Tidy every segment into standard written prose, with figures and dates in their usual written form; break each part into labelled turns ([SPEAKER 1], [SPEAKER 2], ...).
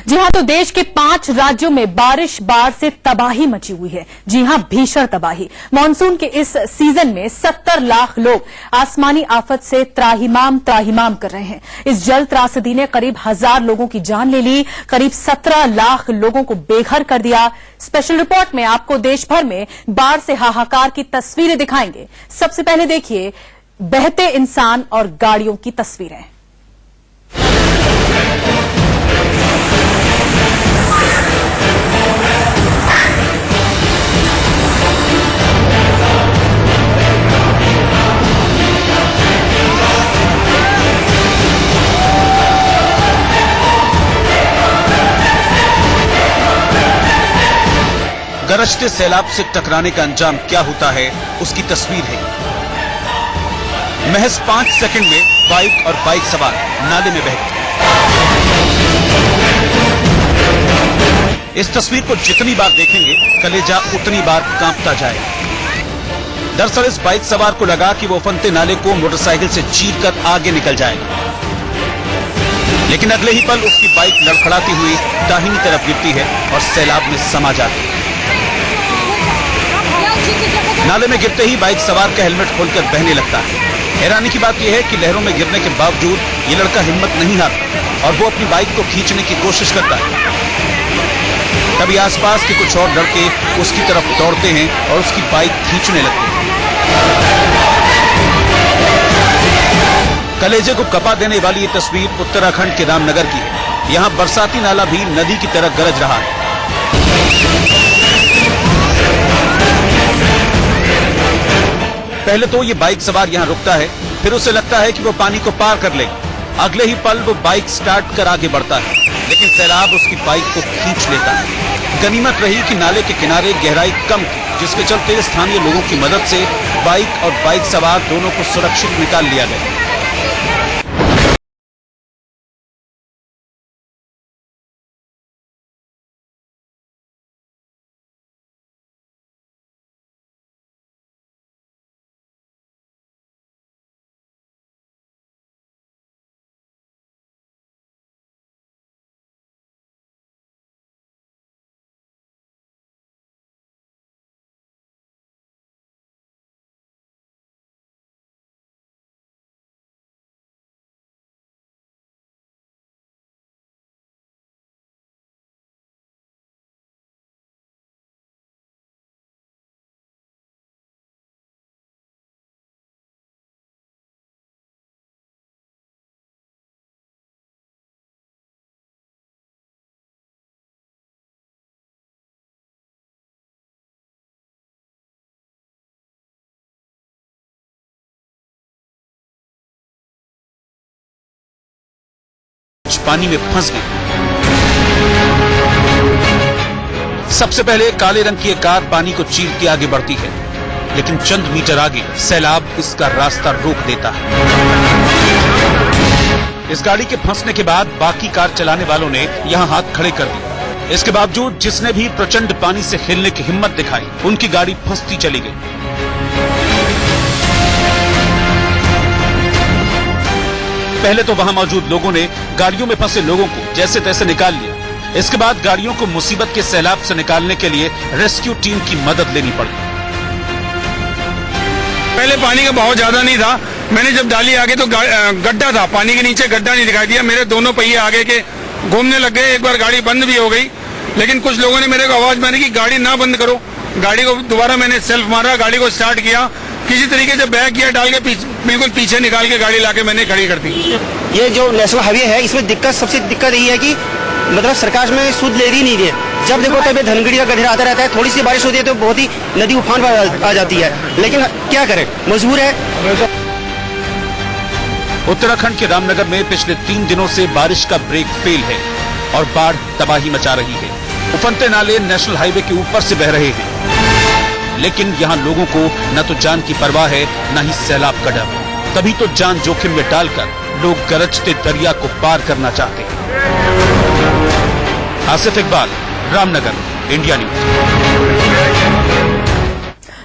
[SPEAKER 1] जी हां, तो देश के 5 राज्यों में बारिश बाढ़ से तबाही मची हुई है। जी हां, भीषण तबाही। मानसून के इस सीजन में 70 लाख लोग आसमानी आफत से त्राहिमाम कर रहे हैं। इस जल त्रासदी ने करीब 1000 लोगों की जान ले ली, करीब 17 लाख लोगों को बेघर कर दिया। स्पेशल रिपोर्ट में आपको देश भर में बाढ़ से हाहाकार की तस्वीरें दिखाएंगे। सबसे पहले देखिए बहते इंसान और गाड़ियों की तस्वीरें।
[SPEAKER 2] गरजते सैलाब से टकराने का अंजाम क्या होता है, उसकी तस्वीर है। महज 5 सेकंड में बाइक और बाइक सवार नाले में बह गए। इस तस्वीर को जितनी बार देखेंगे कलेजा उतनी बार कांपता जाएगा। दरअसल इस बाइक सवार को लगा कि वो फनते नाले को मोटरसाइकिल से चीरकर आगे निकल जाएगा, लेकिन अगले ही पल उसकी बाइक लड़खड़ाती हुई दाहिनी तरफ गिरती है और सैलाब में समा जाती है। नाले में गिरते ही बाइक सवार का हेलमेट खोलकर बहने लगता है। हैरानी की बात यह है कि लहरों में गिरने के बावजूद ये लड़का हिम्मत नहीं हारता और वो अपनी बाइक को खींचने की कोशिश करता है। तभी आसपास के कुछ और लड़के उसकी तरफ दौड़ते हैं और उसकी बाइक खींचने लगते हैं। कलेजे को कपा देने वाली ये तस्वीर उत्तराखंड के रामनगर की है। यहाँ बरसाती नाला भी नदी की तरह गरज रहा है। पहले तो ये बाइक सवार यहाँ रुकता है, फिर उसे लगता है कि वो पानी को पार कर लेगा। अगले ही पल वो बाइक स्टार्ट कर आगे बढ़ता है, लेकिन सैलाब उसकी बाइक को खींच लेता है। गनीमत रही कि नाले के किनारे गहराई कम थी, जिसके चलते स्थानीय लोगों की मदद से बाइक और बाइक सवार दोनों को सुरक्षित निकाल लिया गया। पानी में फंस गई। सबसे पहले काले रंग की एक कार पानी को चीर के आगे बढ़ती है, लेकिन चंद मीटर आगे सैलाब इसका रास्ता रोक देता है। इस गाड़ी के फंसने के बाद बाकी कार चलाने वालों ने यहां हाथ खड़े कर दिए। इसके बावजूद जिसने भी प्रचंड पानी से हिलने की हिम्मत दिखाई, उनकी गाड़ी फंसती चली गई। पहले तो वहां मौजूद लोगों ने गाड़ियों में फंसे लोगों को जैसे तैसे निकाल लिया। इसके बाद गाड़ियों को मुसीबत के सैलाब से निकालने के लिए रेस्क्यू टीम की मदद लेनी पड़ी।
[SPEAKER 3] पहले पानी का बहाव ज्यादा नहीं था। मैंने जब डाली आगे तो गड्ढा था, पानी के नीचे गड्ढा नहीं दिखाई दिया। मेरे दोनों पहिए आगे के घूमने लग गए। एक बार गाड़ी बंद भी हो गई, लेकिन कुछ लोगों ने मेरे को आवाज मारी कि गाड़ी ना बंद करो। गाड़ी को दोबारा मैंने सेल्फ मारा, गाड़ी को स्टार्ट किया, किसी तरीके से बैक किया, डाल के बिल्कुल पीछे निकाल के गाड़ी लाके मैंने खड़ी कर दी।
[SPEAKER 4] ये जो नेशनल हाईवे है, इसमें सबसे दिक्कत यही है कि मतलब सरकार में सुध ले रही नहीं है। जब देखो तब धनगढ़ी का गधेरा आता रहता है। थोड़ी सी बारिश होती है तो बहुत ही नदी उफान पर आ जाती है, लेकिन क्या करें, मजबूर है।
[SPEAKER 2] उत्तराखंड के रामनगर में पिछले 3 दिनों से बारिश का ब्रेक फेल है और बाढ़ तबाही मचा रही है। उफनते नाले नेशनल हाईवे के ऊपर से बह रहे हैं, लेकिन यहाँ लोगों को न तो जान की परवाह है, न ही सैलाब का डर। तभी तो जान जोखिम में डालकर लोग गरजते दरिया को पार करना चाहते हैं। Asif Iqbal, Ramnagar, India news.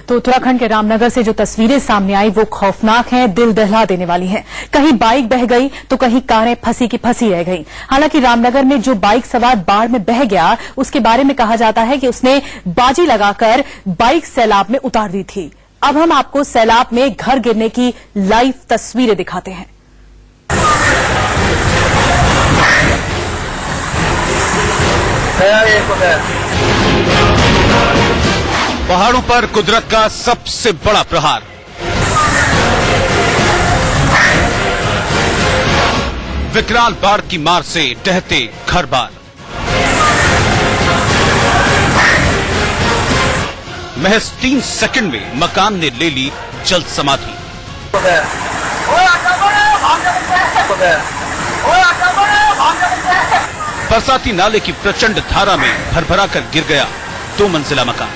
[SPEAKER 1] तो उत्तराखंड के रामनगर से जो तस्वीरें सामने आई वो खौफनाक हैं, दिल दहला देने वाली हैं। कहीं बाइक बह गई तो कहीं कारें फंसी की फंसी रह गई। हालांकि रामनगर में जो बाइक सवार बाढ़ में बह गया उसके बारे में कहा जाता है कि उसने बाजी लगाकर बाइक सैलाब में उतार दी थी। अब हम आपको सैलाब में घर गिरने की लाइव तस्वीरें दिखाते हैं।
[SPEAKER 2] पहाड़ों पर कुदरत का सबसे बड़ा प्रहार। विकराल बाढ़ की मार से ढहते घर बार। महज 3 सेकंड में मकान ने ले ली जल समाधि। बरसाती नाले की प्रचंड धारा में भरभरा कर गिर गया 2 मंजिला मकान।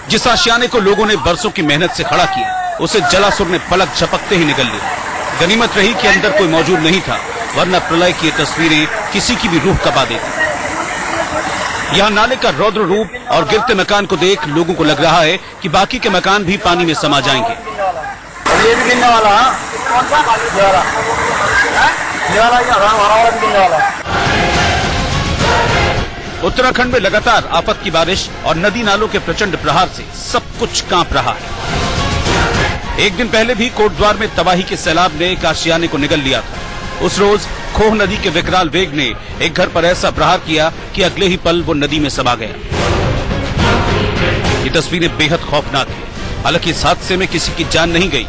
[SPEAKER 2] जिस आशियाने को लोगों ने बरसों की मेहनत से खड़ा किया उसे जलासुर ने पलक झपकते ही निगल लिया। गनीमत रही कि अंदर कोई मौजूद नहीं था, वरना प्रलय की ये तस्वीरें किसी की भी रूह कबा देती। यहाँ नाले का रौद्र रूप और गिरते मकान को देख लोगों को लग रहा है कि बाकी के मकान भी पानी में समा जाएंगे।
[SPEAKER 5] ये भी गिरने वाला है। कौन सा ये वाला हमारा भी गिरने वाला।
[SPEAKER 2] उत्तराखंड में लगातार आफत की बारिश और नदी नालों के प्रचंड प्रहार से सब कुछ कांप रहा है। एक दिन पहले भी कोटद्वार में तबाही के सैलाब ने एक आशियाने को निगल लिया था। उस रोज खोह नदी के विकराल वेग ने एक घर पर ऐसा प्रहार किया कि अगले ही पल वो नदी में समा गया। ये तस्वीरें बेहद खौफनाक है। हालांकि इस हादसे में किसी की जान नहीं गई।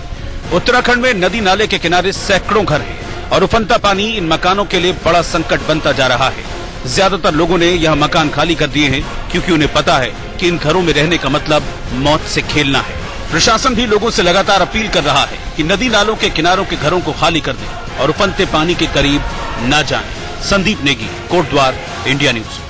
[SPEAKER 2] उत्तराखंड में नदी नाले के किनारे सैकड़ों घर हैं और उफनता पानी इन मकानों के लिए बड़ा संकट बनता जा रहा है। ज्यादातर लोगों ने यह मकान खाली कर दिए हैं क्योंकि उन्हें पता है कि इन घरों में रहने का मतलब मौत से खेलना है। प्रशासन भी लोगों से लगातार अपील कर रहा है कि नदी नालों के किनारों के घरों को खाली कर दें और उफनते पानी के करीब न जाएं। Sandeep Negi, Kotdwar, India news.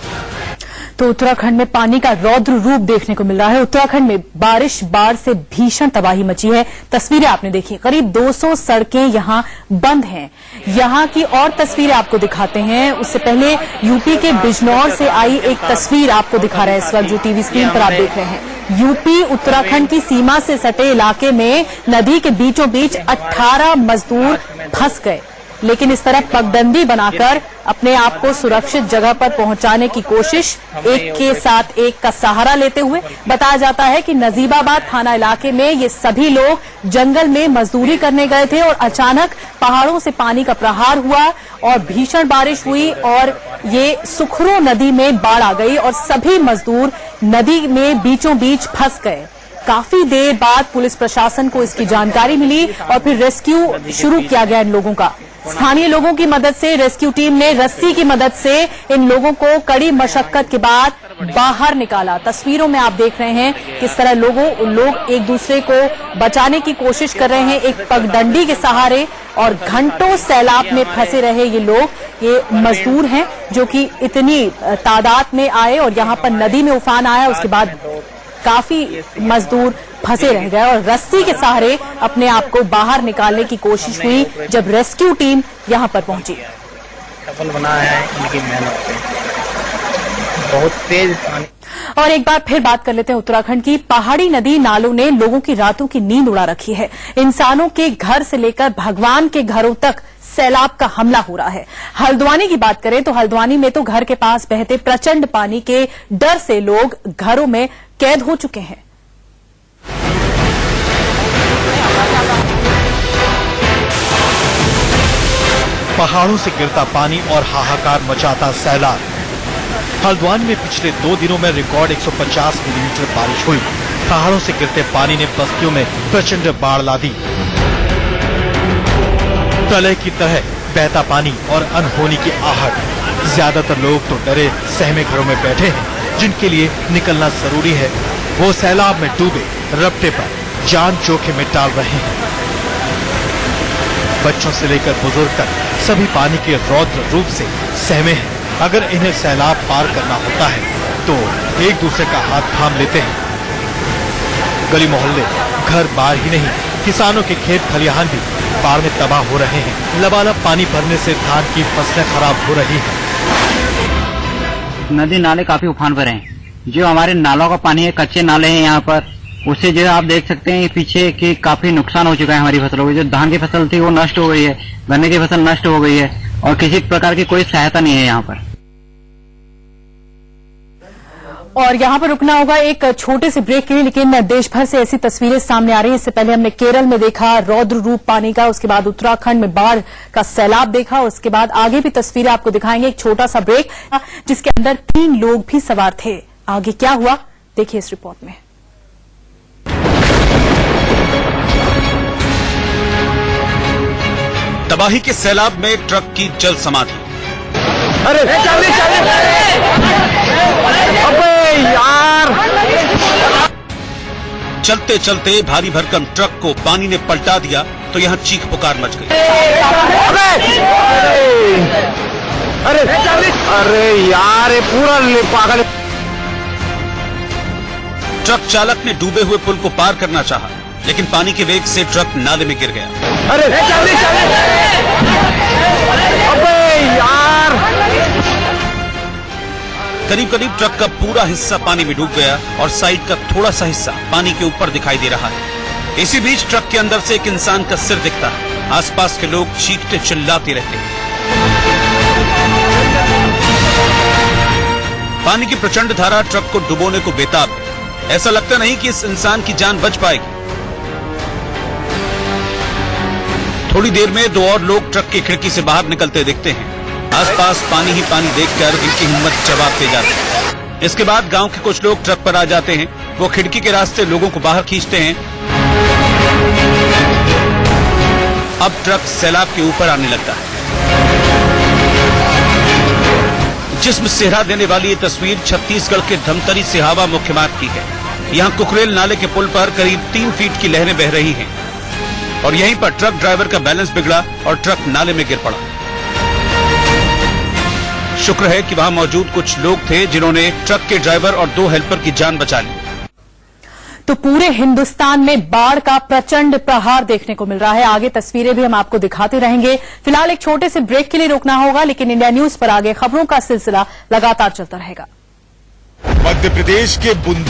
[SPEAKER 1] तो उत्तराखंड में पानी का रौद्र रूप देखने को मिल रहा है। उत्तराखंड में बारिश बाढ़ से भीषण तबाही मची है। तस्वीरें आपने देखी, करीब 200 सड़कें यहां बंद हैं। यहां की और तस्वीरें आपको दिखाते हैं। उससे पहले यूपी के बिजनौर से आई एक तस्वीर आपको दिखा रहा है इस वक्त, जो टीवी स्क्रीन पर आप देख रहे हैं। यूपी उत्तराखंड की सीमा से सटे इलाके में नदी के बीचों बीच 18 मजदूर फंस गए, लेकिन इस तरह पगडंडी बनाकर अपने आप को सुरक्षित जगह पर पहुंचाने की कोशिश, एक के साथ एक का सहारा लेते हुए। बताया जाता है कि नजीबाबाद थाना इलाके में ये सभी लोग जंगल में मजदूरी करने गए थे और अचानक पहाड़ों से पानी का प्रहार हुआ और भीषण बारिश हुई और ये सुखरू नदी में बाढ़ आ गई और सभी मजदूर नदी में बीचों बीच फंस गए। काफी देर बाद पुलिस प्रशासन को इसकी जानकारी मिली और फिर रेस्क्यू शुरू किया गया इन लोगों का। स्थानीय लोगों की मदद से रेस्क्यू टीम ने रस्सी की मदद से इन लोगों को कड़ी मशक्कत के बाद बाहर निकाला। तस्वीरों में आप देख रहे हैं किस तरह लोग एक दूसरे को बचाने की कोशिश कर रहे हैं एक पगडंडी के सहारे, और घंटों सैलाब में फंसे रहे ये लोग, ये मजदूर हैं जो कि इतनी तादाद में आए और यहाँ पर नदी में उफान आया। उसके बाद काफी मजदूर फंसे रह गए और रस्सी के सहारे अपने आप को बाहर निकालने की कोशिश हुई जब रेस्क्यू टीम यहां पर पहुंची।
[SPEAKER 5] सफल बनाया है इनकी मेहनत से। बहुत तेज पानी।
[SPEAKER 1] और एक बार फिर बात कर लेते हैं उत्तराखंड की। पहाड़ी नदी नालों ने लोगों की रातों की नींद उड़ा रखी है। इंसानों के घर से लेकर भगवान के घरों तक सैलाब का हमला हो रहा है। हल्द्वानी की बात करें तो हल्द्वानी में तो घर के पास बहते प्रचंड पानी के डर से लोग घरों में कैद हो चुके हैं।
[SPEAKER 6] पहाड़ों से गिरता पानी और हाहाकार मचाता सैलाब। हल्द्वानी में पिछले 2 दिनों में रिकॉर्ड 150 मिलीमीटर बारिश हुई। पहाड़ों से गिरते पानी ने बस्तियों में प्रचंड बाढ़ ला दी। प्रलय की तरह बहता पानी और अनहोनी की आहट। ज्यादातर लोग तो डरे सहमे घरों में बैठे हैं। जिनके लिए निकलना जरूरी है वो सैलाब में डूबे रपटे पर जान जोखिम में डाल रहे हैं। बच्चों से लेकर बुजुर्ग तक सभी पानी के रौद्र रूप से सहमे हैं। अगर इन्हें सैलाब पार करना होता है तो एक दूसरे का हाथ थाम लेते हैं। गली मोहल्ले, घर बार ही नहीं, किसानों के खेत खलिहान भी बाढ़ में तबाह हो रहे हैं। लबालब पानी भरने से धान की फसलें खराब हो रही हैं।
[SPEAKER 7] नदी नाले काफी उफान पर हैं। जो हमारे नालों का पानी है, कच्चे नाले हैं यहाँ पर,
[SPEAKER 5] उससे जो है आप देख सकते हैं पीछे कि काफी नुकसान हो चुका है हमारी फसलों को। जो धान की फसल थी वो नष्ट हो गई है, गन्ने की फसल नष्ट हो गई है और किसी प्रकार की कोई सहायता नहीं है यहाँ पर।
[SPEAKER 1] और यहां पर रुकना होगा एक छोटे से ब्रेक के लिए, लेकिन देश भर से ऐसी तस्वीरें सामने आ रही हैं। इससे पहले हमने केरल में देखा रौद्र रूप पानी का, उसके बाद उत्तराखंड में बाढ़ का सैलाब देखा, उसके बाद आगे भी तस्वीरें आपको दिखाएंगे। एक छोटा सा ब्रेक जिसके अंदर 3 लोग भी सवार थे। आगे क्या हुआ देखिए इस रिपोर्ट में।
[SPEAKER 2] तबाही के सैलाब में ट्रक की जल समाधि। चलते चलते भारी भरकम ट्रक को पानी ने पलटा दिया तो यहां चीख पुकार मच गई।
[SPEAKER 6] अरे यार ये पूरा पागल।
[SPEAKER 2] ट्रक चालक ने डूबे हुए पुल को पार करना चाहा, लेकिन पानी के वेग से ट्रक नाले में गिर गया। करीब करीब ट्रक का पूरा हिस्सा पानी में डूब गया और साइड का थोड़ा सा हिस्सा पानी के ऊपर दिखाई दे रहा है। इसी बीच ट्रक के अंदर से एक इंसान का सिर दिखता है। आसपास के लोग चीखते चिल्लाते रहते हैं। पानी की प्रचंड धारा ट्रक को डुबोने को बेताब है। ऐसा लगता नहीं कि इस इंसान की जान बच पाएगी। थोड़ी देर में 2 और लोग ट्रक की खिड़की से बाहर निकलते दिखते हैं। आसपास पानी ही पानी देखकर इनकी हिम्मत जवाबते जाती है। इसके बाद गांव के कुछ लोग ट्रक पर आ जाते हैं। वो खिड़की के रास्ते लोगों को बाहर खींचते हैं। अब ट्रक सैलाब के ऊपर आने लगता है। जिस्म सेहरा देने वाली ये तस्वीर छत्तीसगढ़ के धमतरी सिहावा मुख्य मार्ग की है। यहाँ कुकरेल नाले के पुल पर करीब 3 फीट की लहरें बह रही हैं और यहीं पर ट्रक ड्राइवर का बैलेंस बिगड़ा और ट्रक नाले में गिर पड़ा। शुक्र है कि वहां मौजूद कुछ लोग थे जिन्होंने ट्रक के ड्राइवर और 2 हेल्पर की जान बचा ली।
[SPEAKER 1] तो पूरे हिंदुस्तान में बाढ़ का प्रचंड प्रहार देखने को मिल रहा है। आगे तस्वीरें भी हम आपको दिखाते रहेंगे। फिलहाल एक छोटे से ब्रेक के लिए रोकना होगा, लेकिन इंडिया न्यूज पर आगे खबरों का सिलसिला लगातार चलता रहेगा।
[SPEAKER 7] मध्य प्रदेश के